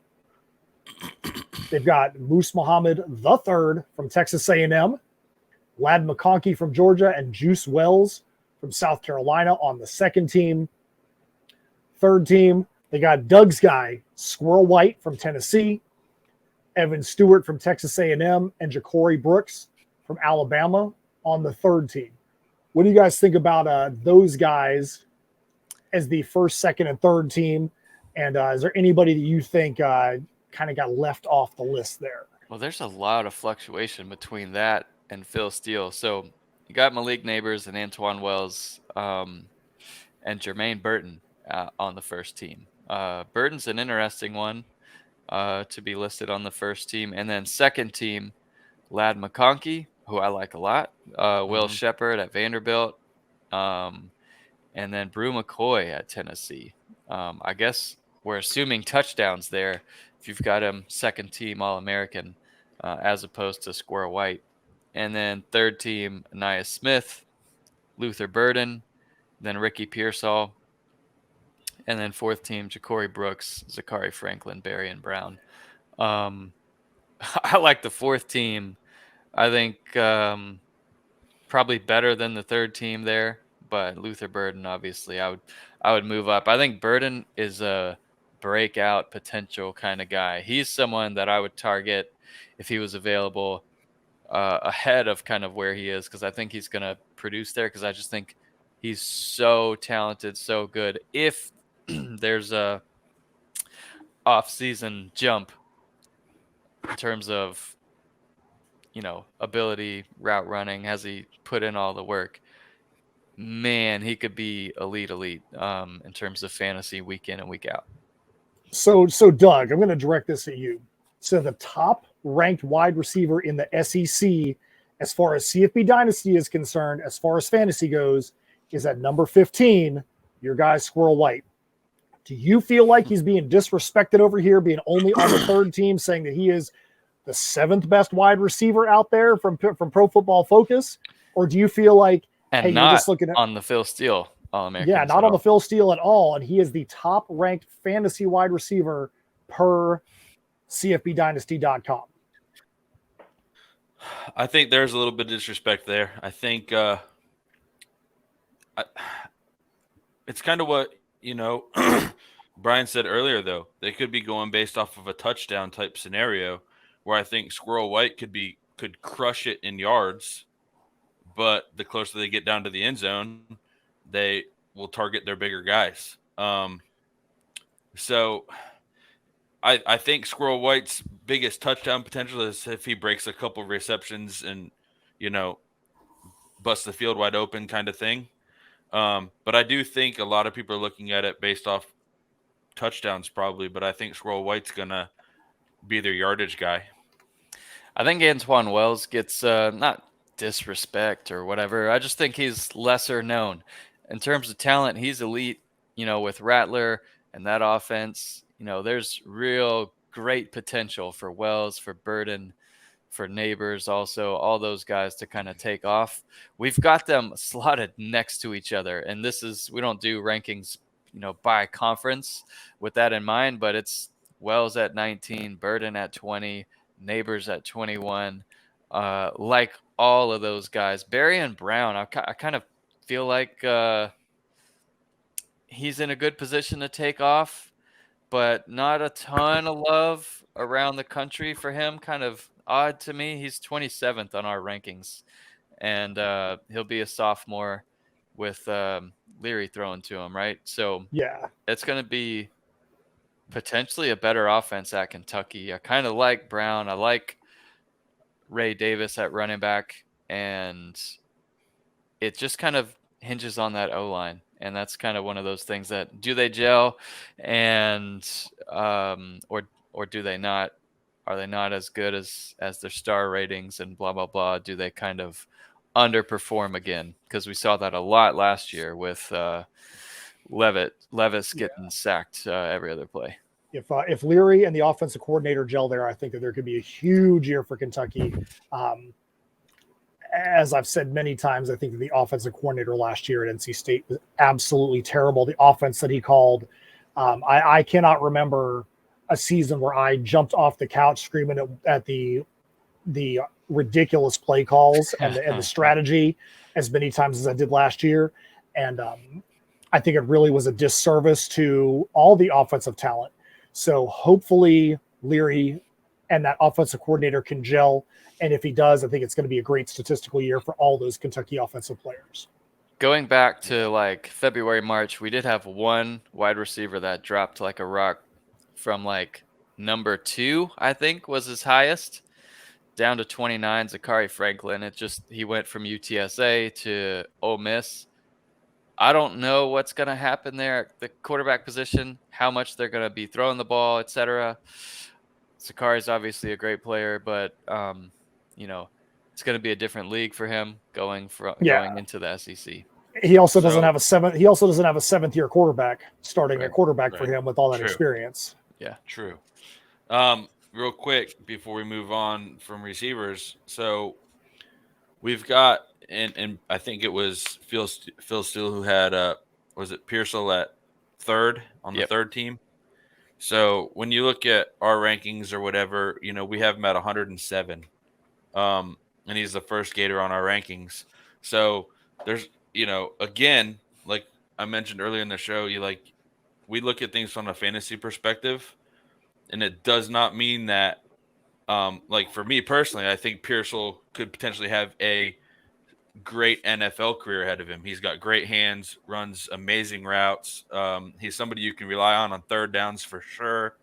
They've got Moose Muhammad III from Texas A&M, Lad McConkey from Georgia, and Juice Wells from South Carolina on the second team. Third team, they got Doug's guy, Squirrel White from Tennessee, Evan Stewart from Texas A&M, and Ja'Cory Brooks from Alabama on the third team. What do you guys think about those guys as the first, second, and third team? And is there anybody that you think kind of got left off the list there? Well, there's a lot of fluctuation between that and Phil Steele. So you got Malik Neighbors and Antoine Wells and Jermaine Burton on the first team. Burton's an interesting one to be listed on the first team. And then second team, Lad McConkey, who I like a lot, Will Shepard at Vanderbilt, and then Brew McCoy at Tennessee. I guess we're assuming touchdowns there if you've got him second team All-American as opposed to Squirrel White. And then third team, Anaya Smith, Luther Burden, then Ricky Pearsall. And then fourth team, Ja'Cory Brooks, Zachary Franklin, Barry, and Brown. I like the fourth team. I think probably better than the third team there. But Luther Burden, obviously, I would move up. I think Burden is a breakout potential kind of guy. He's someone that I would target if he was available ahead of kind of where he is, because I think he's going to produce there, because I just think he's so talented, so good. If there's a off-season jump in terms of, ability, route running, has he put in all the work? Man, he could be elite in terms of fantasy week in and week out. So Doug, I'm going to direct this at you. So the top ranked wide receiver in the SEC, as far as CFB Dynasty is concerned, as far as fantasy goes, is at number 15, your guy Squirrel White. Do you feel like he's being disrespected over here, being only on the third team, saying that he is the seventh best wide receiver out there from Pro Football Focus? Or do you feel like, and hey, not you're just looking at on the Phil Steele All-American? Yeah, not on the Phil Steele at all. And he is the top ranked fantasy wide receiver per CFBDynasty.com. I think there's a little bit of disrespect there. I think it's kind of what, Brian said earlier, though. They could be going based off of a touchdown type scenario where I think Squirrel White could crush it in yards, but the closer they get down to the end zone, they will target their bigger guys. So I think Squirrel White's biggest touchdown potential is if he breaks a couple of receptions and, busts the field wide open kind of thing. But I do think a lot of people are looking at it based off touchdowns probably, but I think Squirrel White's going to be their yardage guy. I think Antoine Wells gets not disrespect or whatever. I just think he's lesser known. In terms of talent, he's elite, with Rattler and that offense. There's real great potential for Wells, for Burden, for Neighbors, also all those guys to kind of take off. We've got them slotted next to each other, and we don't do rankings, by conference with that in mind, but it's Wells at 19, Burden at 20, Neighbors at 21. Like all of those guys, Barry and Brown, I kind of feel like he's in a good position to take off, but not a ton of love around the country for him. Kind of odd to me. He's 27th on our rankings, and he'll be a sophomore with Leary throwing to him, right? So yeah, it's going to be potentially a better offense at Kentucky. I kind of like Brown. I like Ray Davis at running back, and it just kind of hinges on that O-line. And that's kind of one of those things that, do they gel and or do they not? Are they not as good as their star ratings and blah, blah, blah? Do they kind of underperform again? Because we saw that a lot last year with Levis getting sacked every other play. If Leary and the offensive coordinator gel there, I think that there could be a huge year for Kentucky. As I've said many times, I think that the offensive coordinator last year at NC State was absolutely terrible. The offense that he called, I cannot remember a season where I jumped off the couch screaming at the ridiculous play calls and the strategy as many times as I did last year. And I think it really was a disservice to all the offensive talent. So hopefully Leary and that offensive coordinator can gel. And if he does, I think it's going to be a great statistical year for all those Kentucky offensive players. Going back to like February, March, we did have one wide receiver that dropped like a rock from like number 2, I think was his highest, down to 29, Zachary Franklin. He went from UTSA to Ole Miss. I don't know what's going to happen there at the quarterback position, how much they're going to be throwing the ball, etc. Zachary is obviously a great player, but it's going to be a different league for him going into the SEC. He also doesn't have a 7th-year quarterback starting at quarterback for him with all that experience. Yeah, true. Real quick before we move on from receivers, so we've got and I think it was Phil Steele who had was it Pearsall at 3rd on the 3rd team. So when you look at our rankings or whatever, we have him at 107. And he's the first Gator on our rankings. So there's, again, like I mentioned earlier in the show, we look at things from a fantasy perspective, and it does not mean that, for me personally, I think Pearsall could potentially have a great NFL career ahead of him. He's got great hands, runs amazing routes. He's somebody you can rely on 3rd downs for sure.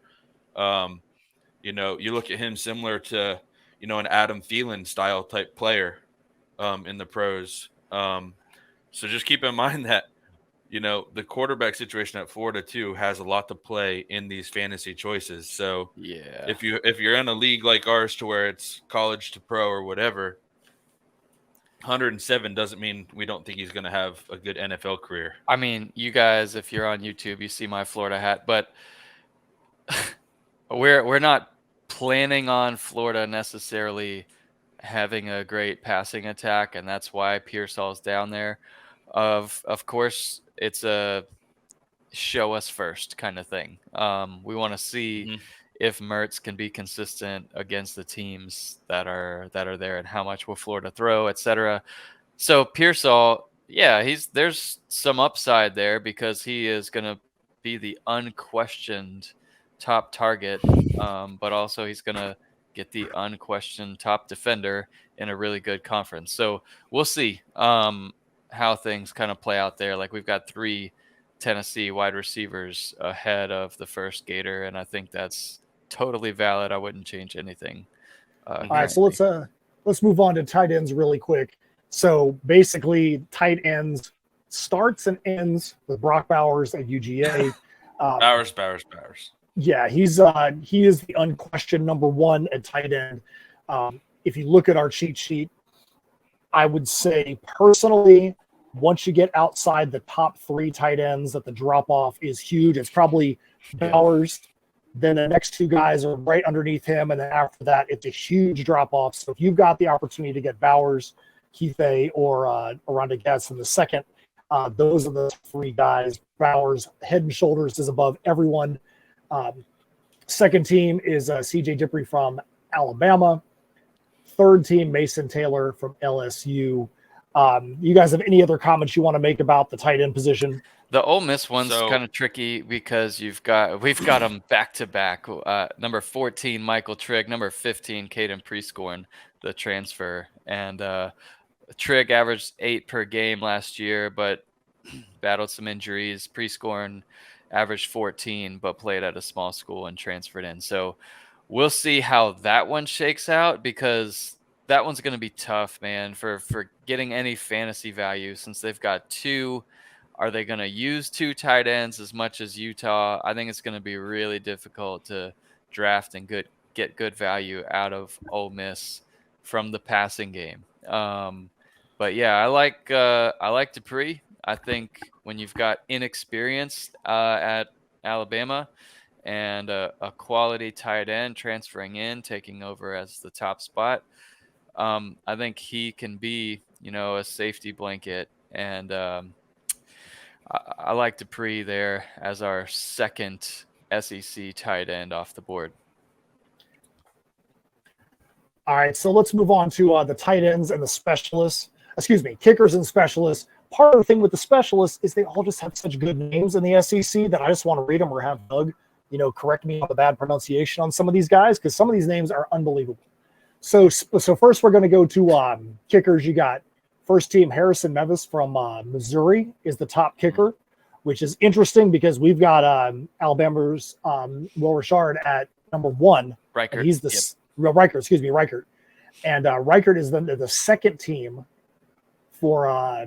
You look at him similar to, an Adam Thielen style type player in the pros. So just keep in mind that, the quarterback situation at Florida too has a lot to play in these fantasy choices. So yeah, if you're in a league like ours to where it's college to pro or whatever, 107 doesn't mean we don't think he's going to have a good NFL career. I mean, you guys, if you're on YouTube, you see my Florida hat, but we're not planning on Florida necessarily having a great passing attack, and that's why Pearsall's down there. Of course, it's a show us first kind of thing. We want to see if Mertz can be consistent against the teams that are there, and how much will Florida throw, etc. So Pearsall, yeah, there's some upside there because he is going to be the unquestioned top target, but also he's going to get the unquestioned top defender in a really good conference. So we'll see how things kind of play out there. Like, we've got 3 Tennessee wide receivers ahead of the first Gator, and I think that's totally valid. I wouldn't change anything. All right, so let's move on to tight ends really quick. So basically, tight ends starts and ends with Brock Bowers at UGA. Bowers. Yeah, he is the unquestioned number 1 at tight end. If you look at our cheat sheet, I would say personally, once you get outside the top 3 tight ends, that the drop off is huge. It's probably Bowers. Then the next 2 guys are right underneath him, and then after that, it's a huge drop off. So if you've got the opportunity to get Bowers, Keithay, or Aranda Getz in the second, those are the 3 guys. Bowers, head and shoulders, is above everyone. Second team is CJ Dippre from Alabama. Third team, Mason Taylor from LSU. You guys have any other comments you want to make about the tight end position? The Ole Miss one's kind of tricky because we've got them back to back. Number 14, Michael Trigg. Number 15, Caden Prescorn, the transfer. And Trigg averaged 8 per game last year, but battled some injuries. Prescorn averaged 14, but played at a small school and transferred in. So we'll see how that one shakes out, because that one's going to be tough, man, for getting any fantasy value, since they've got 2. Are they going to use 2 tight ends as much as Utah? I think it's going to be really difficult to draft and get good value out of Ole Miss from the passing game. But yeah, I like Dupree. I think when you've got inexperience at Alabama and a quality tight end transferring in, taking over as the top spot, I think he can be, a safety blanket. And I like Dupree there as our second SEC tight end off the board. All right, so let's move on to the tight ends and the specialists. Kickers and specialists. Part of the thing with the specialists is they all just have such good names in the SEC that I just want to read them, or have Doug, correct me on the bad pronunciation on some of these guys, because some of these names are unbelievable. So first we're going to go to kickers. You got first team Harrison Mevis from Missouri is the top kicker, which is interesting because we've got Alabama's Will Richard at number 1. Reichert. And he's the Reichert. And Reichert is the second team for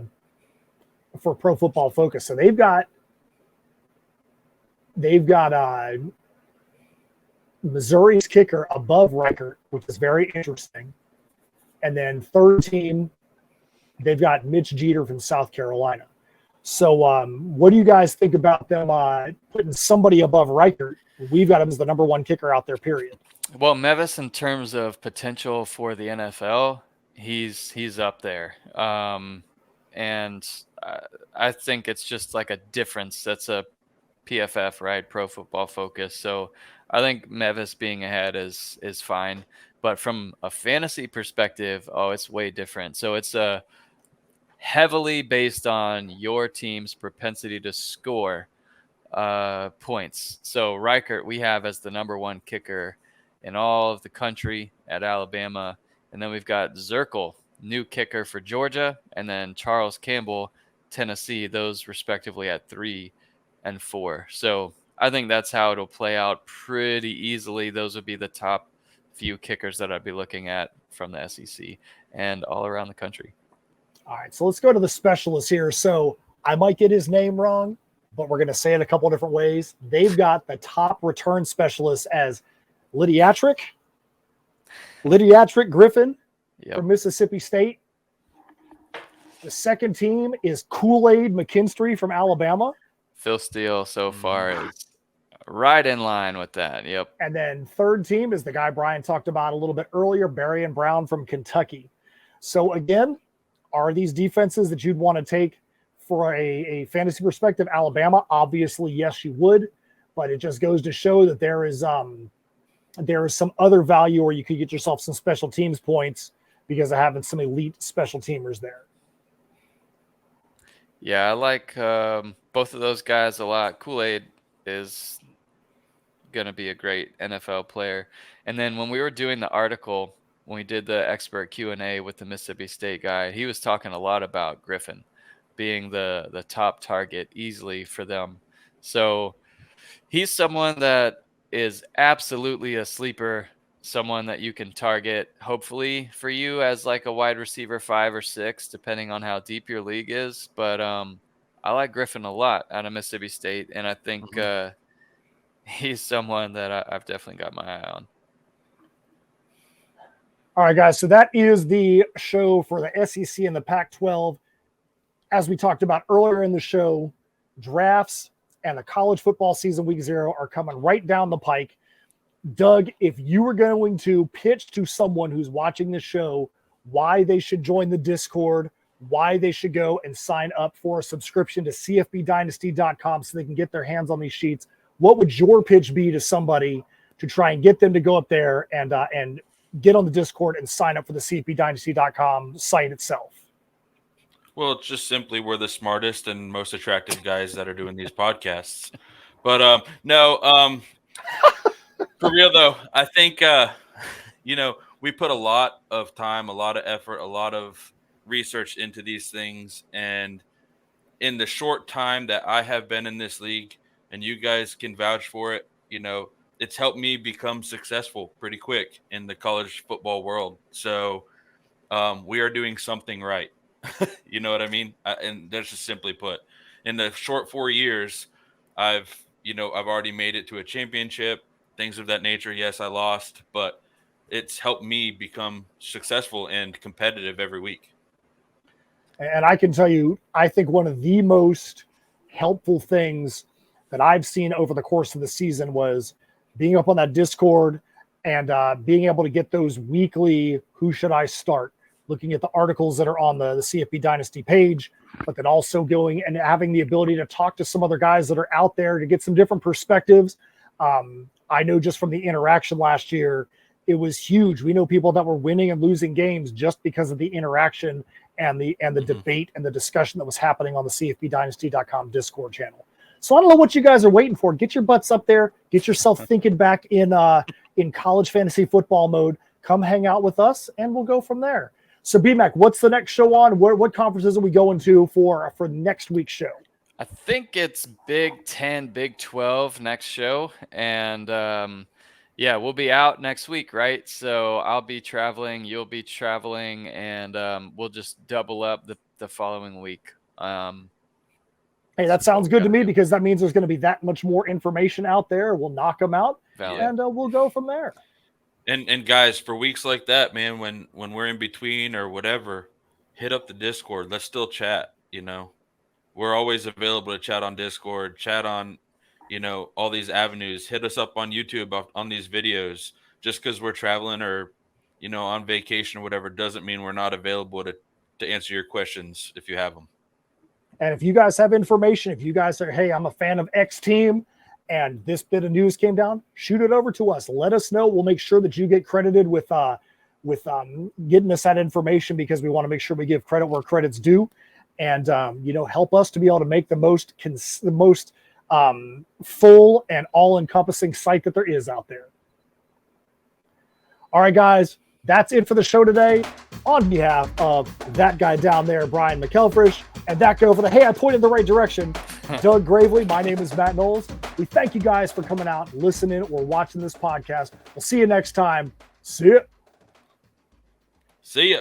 Pro Football Focus. So they've got Missouri's kicker above Reichert, which is very interesting. And then third team, they've got Mitch Jeter from South Carolina. So what do you guys think about them putting somebody above Reichert? We've got him as the number 1 kicker out there, period. Well, Mevis, in terms of potential for the NFL, he's up there. And I think it's just like a difference. That's a PFF, right? Pro Football Focus. So I think Mevis being ahead is fine. But from a fantasy perspective, it's way different. So it's heavily based on your team's propensity to score points. So Reichert we have as the number 1 kicker in all of the country at Alabama. And then we've got Zirkel, new kicker for Georgia, and then Charles Campbell, Tennessee, those respectively at 3 and 4. So I think that's how it'll play out pretty easily. Those would be the top few kickers that I'd be looking at from the SEC and all around the country. All right, so let's go to the specialists here. So I might get his name wrong, but we're going to say it a couple of different ways. They've got the top return specialist as Lidiatrick Griffin from Mississippi State. The second team is Kool-Aid McKinstry from Alabama. Phil Steele so far is right in line with that. Yep. And then third team is the guy Brian talked about a little bit earlier, Barry and Brown from Kentucky. So again, are these defenses that you'd want to take for a fantasy perspective? Alabama, obviously, yes, you would, but it just goes to show that there is some other value where you could get yourself some special teams points because of having some elite special teamers there. Yeah, I like both of those guys a lot. Kool-Aid is going to be a great NFL player. And then when we were doing the article, when we did the expert Q&A with the Mississippi State guy, he was talking a lot about Griffin being the top target easily for them. So he's someone that is absolutely a sleeper, someone that you can target, hopefully for you as like a wide receiver 5 or 6, depending on how deep your league is. But I like Griffin a lot out of Mississippi State, and I think he's someone that I've definitely got my eye on. All right, guys, so that is the show for the SEC and the Pac-12. As we talked about earlier in the show, drafts and the college football season week 0 are coming right down the pike. Doug, if you were going to pitch to someone who's watching the show why they should join the Discord, why they should go and sign up for a subscription to CFBDynasty.com so they can get their hands on these sheets, what would your pitch be to somebody to try and get them to go up there and get on the Discord and sign up for the CFBDynasty.com site itself? Well, it's just simply we're the smartest and most attractive guys that are doing these podcasts. But no, for real though, I think we put a lot of time, a lot of effort, a lot of research into these things, and in the short time that I have been in this league, and you guys can vouch for it, it's helped me become successful pretty quick in the college football world. So we are doing something right. You know what I mean? And that's just simply put, in the short 4 years, I've already made it to a championship, things of that nature. Yes, I lost, but it's helped me become successful and competitive every week. And I can tell you, I think one of the most helpful things that I've seen over the course of the season was being up on that Discord and being able to get those weekly who should I start, looking at the articles that are on the CFB Dynasty page, but then also going and having the ability to talk to some other guys that are out there to get some different perspectives. I know just from the interaction last year, it was huge. We know people that were winning and losing games just because of the interaction and the debate and the discussion that was happening on the CFBDynasty.com Discord channel. So I don't know what you guys are waiting for. Get your butts up there. Get yourself thinking back in college fantasy football mode. Come hang out with us, and we'll go from there. So, BMAC, what's the next show on? What conferences are we going to for next week's show? I think it's Big 10, Big 12 next show. And, we'll be out next week, right? So I'll be traveling, you'll be traveling, and we'll just double up the following week. Hey, that sounds good to me because that means there's going to be that much more information out there. We'll knock them out, and we'll go from there. And guys, for weeks like that, man, when we're in between or whatever, hit up the Discord. Let's still chat, We're always available to chat on Discord, chat on, all these avenues. Hit us up on YouTube on these videos. Just because we're traveling or, on vacation or whatever doesn't mean we're not available to answer your questions if you have them. And if you guys have information, if you guys are, hey, I'm a fan of X team and this bit of news came down, shoot it over to us. Let us know. We'll make sure that you get credited with getting us that information because we want to make sure we give credit where credit's due and, help us to be able to make the most full and all-encompassing site that there is out there. All right, guys, that's it for the show today. On behalf of that guy down there, Brian McElfresh, and that guy over there, hey, I pointed in the right direction, Doug Gravely. My name is Matt Knowles. We thank you guys for coming out, listening, or watching this podcast. We'll see you next time. See ya. See ya.